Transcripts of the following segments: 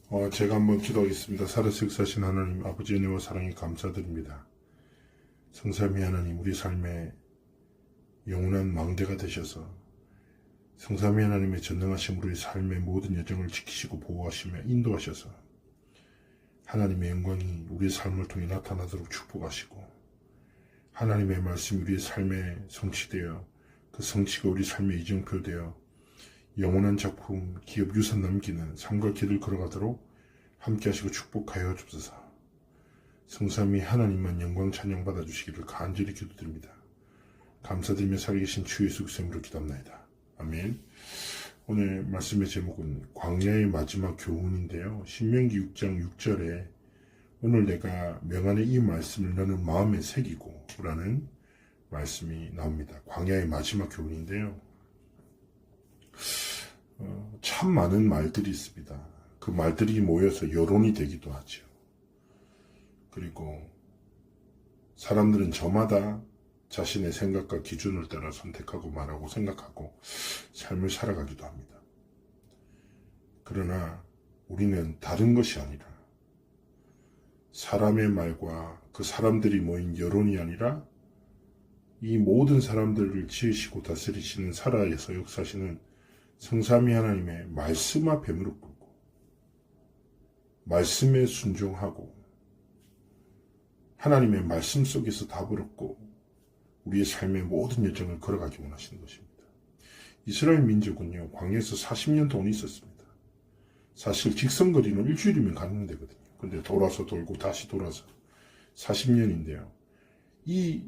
제가 한번 기도하겠습니다. 살아서 역사하신 하나님, 아버지 은혜와 사랑에 감사드립니다. 성삼위 하나님, 우리 삶의 영원한 망대가 되셔서 성삼위 하나님의 전능하심 우리 삶의 모든 여정을 지키시고 보호하시며 인도하셔서 하나님의 영광이 우리의 삶을 통해 나타나도록 축복하시고 하나님의 말씀이 우리의 삶에 성취되어 그 성취가 우리 삶의 이정표되어 영원한 작품, 기업, 유산 남기는 삶과 길을 걸어가도록 함께 하시고 축복하여 주옵소서. 성삼위 하나님만 영광 찬양 받아주시기를 간절히 기도드립니다. 감사드리며 살아계신 주 예수 그리스도로 기도합나이다. 아멘. 오늘 말씀의 제목은 광야의 마지막 교훈인데요. 신명기 6장 6절에 오늘 내가 명하는 이 말씀을 너는 마음에 새기고 라는 말씀이 나옵니다. 광야의 마지막 교훈인데요. 참 많은 말들이 있습니다. 그 말들이 모여서 여론이 되기도 하죠. 그리고 사람들은 저마다 자신의 생각과 기준을 따라 선택하고 말하고 생각하고 삶을 살아가기도 합니다. 그러나 우리는 다른 것이 아니라 사람의 말과 그 사람들이 모인 여론이 아니라 이 모든 사람들을 지으시고 다스리시는 살아에서 역사하시는 성삼위 하나님의 말씀 앞에 무릎 꿇고 말씀에 순종하고 하나님의 말씀 속에서 답을 얻고 우리의 삶의 모든 여정을 걸어가기 원하시는 것입니다. 이스라엘 민족은요, 광야에서 40년 동안 있었습니다. 사실 직선거리는 일주일이면 가는 데거든요. 근데 돌아서 돌고 다시 돌아서 40년인데요. 이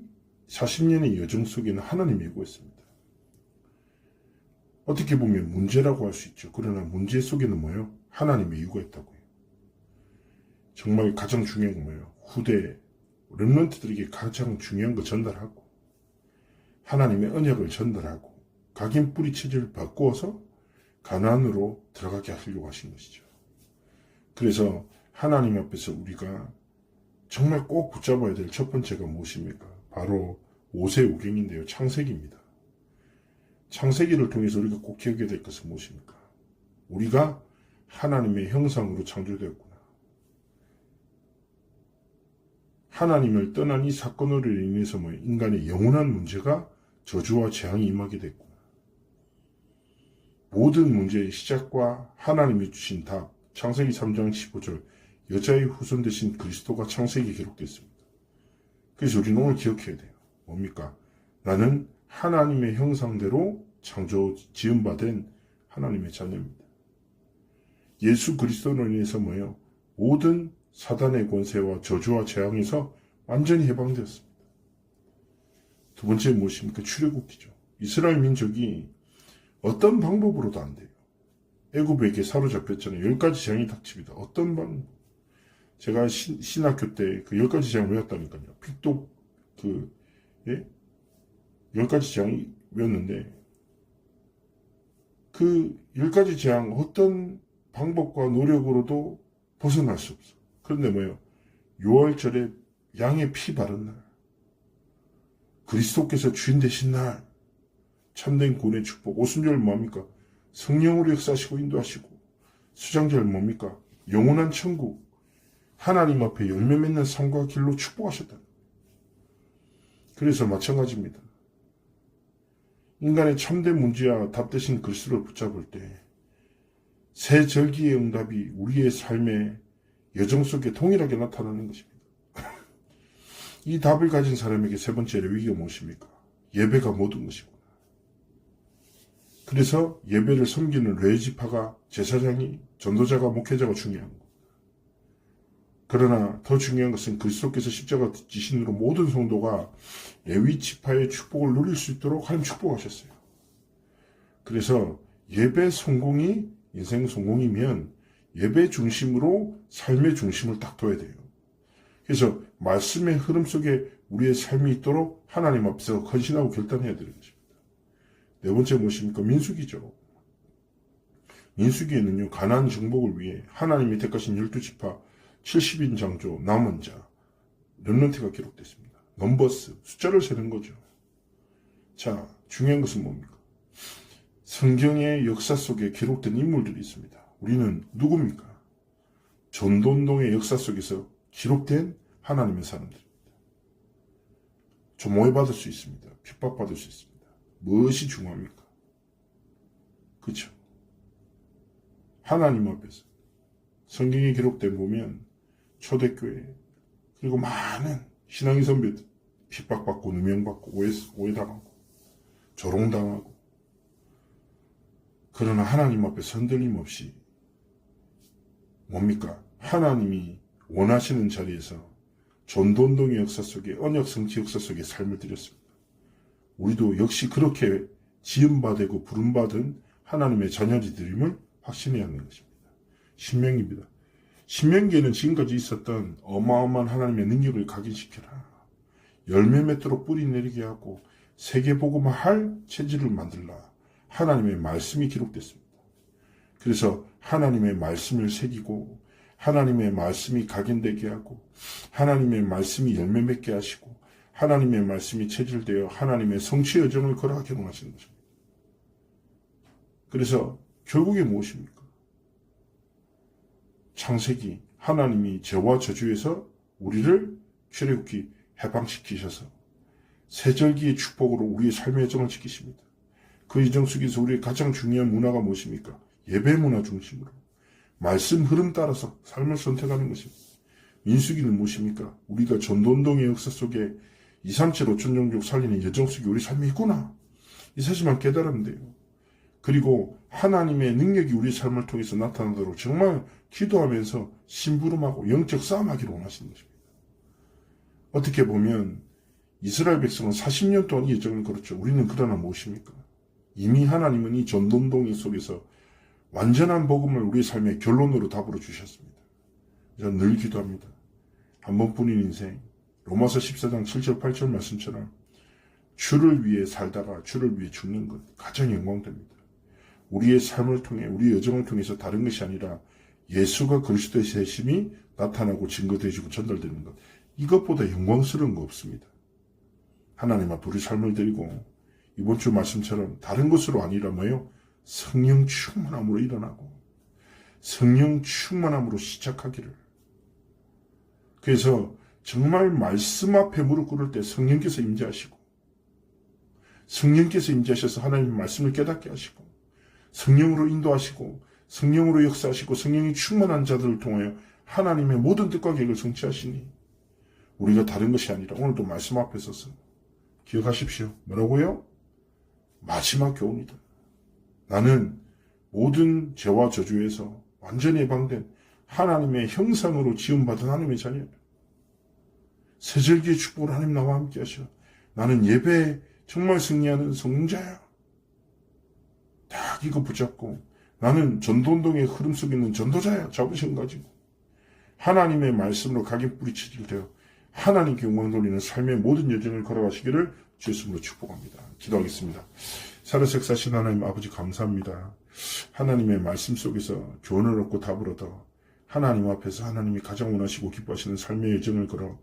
40년의 여정 속에는 하나님이 있었습니다. 어떻게 보면 문제라고 할 수 있죠. 그러나 문제 속에는 뭐예요? 하나님의 이유가 있다고요. 정말 가장 중요한 건 뭐예요? 후대 렘넌트들에게 가장 중요한 거 전달하고 하나님의 언약을 전달하고 각인 뿌리 체질을 바꾸어서 가나안으로 들어가게 하려고 하신 것이죠. 그래서 하나님 앞에서 우리가 정말 꼭 붙잡아야 될 첫 번째가 무엇입니까? 바로 오세오경인데요. 창세기입니다. 창세기를 통해서 우리가 꼭 기억해야 될 것은 무엇입니까? 우리가 하나님의 형상으로 창조되었구나. 하나님을 떠난 이 사건으로 인해서 인간의 영원한 문제가 저주와 재앙이 임하게 됐구나. 모든 문제의 시작과 하나님이 주신 답, 창세기 3장 15절, 여자의 후손 되신 그리스도가 창세기에 기록됐습니다. 그래서 우리는 오늘 기억해야 돼요. 뭡니까? 나는 하나님의 형상대로 지음받은 하나님의 자녀입니다. 예수 그리스도로 인해서 뭐예요? 모든 사단의 권세와 저주와 재앙에서 완전히 해방되었습니다. 두 번째 무엇입니까? 출애굽기죠. 이스라엘 민족이 어떤 방법으로도 안 돼요. 애굽에게 사로잡혔잖아요. 10가지 재앙이 닥칩니다. 어떤 방법? 제가 신학교 때 그 10가지 재앙을 외웠다니까요. 픽독 10가지 재앙이 외웠는데 그 10가지 재앙 어떤 방법과 노력으로도 벗어날 수 없어. 그런데 뭐예요? 6월절에 양의 피 바른 날, 그리스도께서 주인 되신 날, 참된 구원의 축복, 오순절 뭡니까? 성령으로 역사하시고 인도하시고, 수장절 뭡니까? 영원한 천국, 하나님 앞에 열매 맺는 삶과 길로 축복하셨다. 그래서 마찬가지입니다. 인간의 참된 문제와 답 대신 그리스도를 붙잡을 때 새 절기의 응답이 우리의 삶의 여정 속에 동일하게 나타나는 것입니다. 이 답을 가진 사람에게 세 번째 레위기가 무엇입니까? 예배가 모든 것이구나. 그래서 예배를 섬기는 레위지파가 제사장이 전도자가 목회자가 중요한 거. 그러나 더 중요한 것은 그리스도께서 십자가 지신으로 모든 성도가 레위지파의 축복을 누릴 수 있도록 하나님 축복하셨어요. 그래서 예배 성공이 인생 성공이면 예배 중심으로 삶의 중심을 딱 둬야 돼요. 그래서 말씀의 흐름 속에 우리의 삶이 있도록 하나님 앞에서 헌신하고 결단해야 되는 것입니다. 네 번째 무엇입니까? 민수기죠. 민수기에는요, 가나안 정복을 위해 하나님이 택하신 12지파 70인 장조 남은 자 렘넌트가 기록됐습니다. 넘버스, 숫자를 세는 거죠. 자, 중요한 것은 뭡니까? 성경의 역사 속에 기록된 인물들이 있습니다. 우리는 누굽니까? 전도운동의 역사 속에서 기록된 하나님의 사람들입니다. 조모해받을 수 있습니다. 핍박받을 수 있습니다. 무엇이 중요합니까? 그렇죠? 하나님 앞에서 성경에 기록된 보면 초대교회 그리고 많은 신앙의 선배들 핍박받고 누명받고 오해당하고 조롱당하고 그러나 하나님 앞에서 흔들림 없이 뭡니까? 하나님이 원하시는 자리에서 전도운동의 역사 속에 언약 성취 역사 속에 삶을 드렸습니다. 우리도 역시 그렇게 지음받고 부름받은 하나님의 자녀들임을 확신해야 하는 것입니다. 신명기입니다. 신명기에는 지금까지 있었던 어마어마한 하나님의 능력을 각인시켜라. 열매 맺도록 뿌리 내리게 하고 세계복음화할 체질을 만들라. 하나님의 말씀이 기록됐습니다. 그래서 하나님의 말씀을 새기고 하나님의 말씀이 각인되게 하고 하나님의 말씀이 열매 맺게 하시고 하나님의 말씀이 체질되어 하나님의 성취 여정을 걸어가 결혼하시는 것입니다. 그래서 결국에 무엇입니까? 창세기 하나님이 죄와 저주에서 우리를 출애굽기 해방시키셔서 세절기의 축복으로 우리의 삶의 여정을 지키십니다. 그 여정 속에서 우리의 가장 중요한 문화가 무엇입니까? 예배 문화 중심으로 말씀 흐름 따라서 삶을 선택하는 것입니다. 민수기는 무엇입니까? 우리가 전도운동의 역사 속에 2, 3, 7, 5천 종족 살리는 여정 속에 우리 삶이 있구나. 이 사실만 깨달으면 돼요. 그리고 하나님의 능력이 우리 삶을 통해서 나타나도록 정말 기도하면서 심부름하고 영적 싸움하기를 원하시는 것입니다. 어떻게 보면 이스라엘 백성은 40년 동안 이 여정을 걸었죠. 우리는 그러나 무엇입니까? 이미 하나님은 이 전도운동 속에서 완전한 복음을 우리의 삶의 결론으로 답으로 주셨습니다. 저는 늘 기도합니다. 한 번뿐인 인생, 로마서 14장 7절 8절 말씀처럼 주를 위해 살다가 주를 위해 죽는 것 가장 영광됩니다. 우리의 삶을 통해 우리의 여정을 통해서 다른 것이 아니라 예수가 그리스도의 세심이 나타나고 증거되어지고 전달되는 것, 이것보다 영광스러운 거 없습니다. 하나님 앞에 우리 삶을 드리고 이번 주 말씀처럼 다른 것으로 아니라 뭐예요? 성령 충만함으로 일어나고 성령 충만함으로 시작하기를. 그래서 정말 말씀 앞에 무릎 꿇을 때 성령께서 임재하시고 성령께서 임재하셔서 하나님의 말씀을 깨닫게 하시고 성령으로 인도하시고 성령으로 역사하시고 성령이 충만한 자들을 통하여 하나님의 모든 뜻과 계획을 성취하시니 우리가 다른 것이 아니라 오늘도 말씀 앞에 서서 기억하십시오. 뭐라고요? 마지막 교훈이다. 나는 모든 죄와 저주에서 완전히 해방된 하나님의 형상으로 지음받은 하나님의 자녀야. 세절기의 축복을 하나님 나와 함께 하셔. 나는 예배에 정말 승리하는 성자야. 딱 이거 붙잡고 나는 전도운동의 흐름 속에 있는 전도자야. 자부심 가지고 하나님의 말씀으로 각인 뿌리치질 되어 하나님께 영광 돌리는 삶의 모든 여정을 걸어가시기를 주 예수님으로 축복합니다. 기도하겠습니다. 살아서 역사하신 하나님 아버지 감사합니다. 하나님의 말씀 속에서 교훈을 얻고 답을 얻어 하나님 앞에서 하나님이 가장 원하시고 기뻐하시는 삶의 여정을 걸어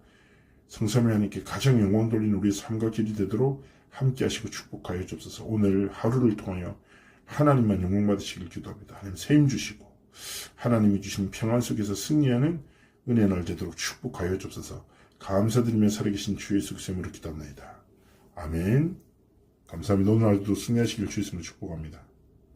성삼위 하나님께 가장 영광 돌리는 우리의 삶과 길이 되도록 함께 하시고 축복하여 주옵소서. 오늘 하루를 통하여 하나님만 영광 받으시길 기도합니다. 하나님 세임 주시고 하나님이 주신 평안 속에서 승리하는 은혜 날 되도록 축복하여 주옵소서. 감사드리며 살아계신 주 예수 그리스도로 기도합니다. 아멘. 감사합니다. 오늘 하루도 승리하시길 주 예수님으로 축복합니다.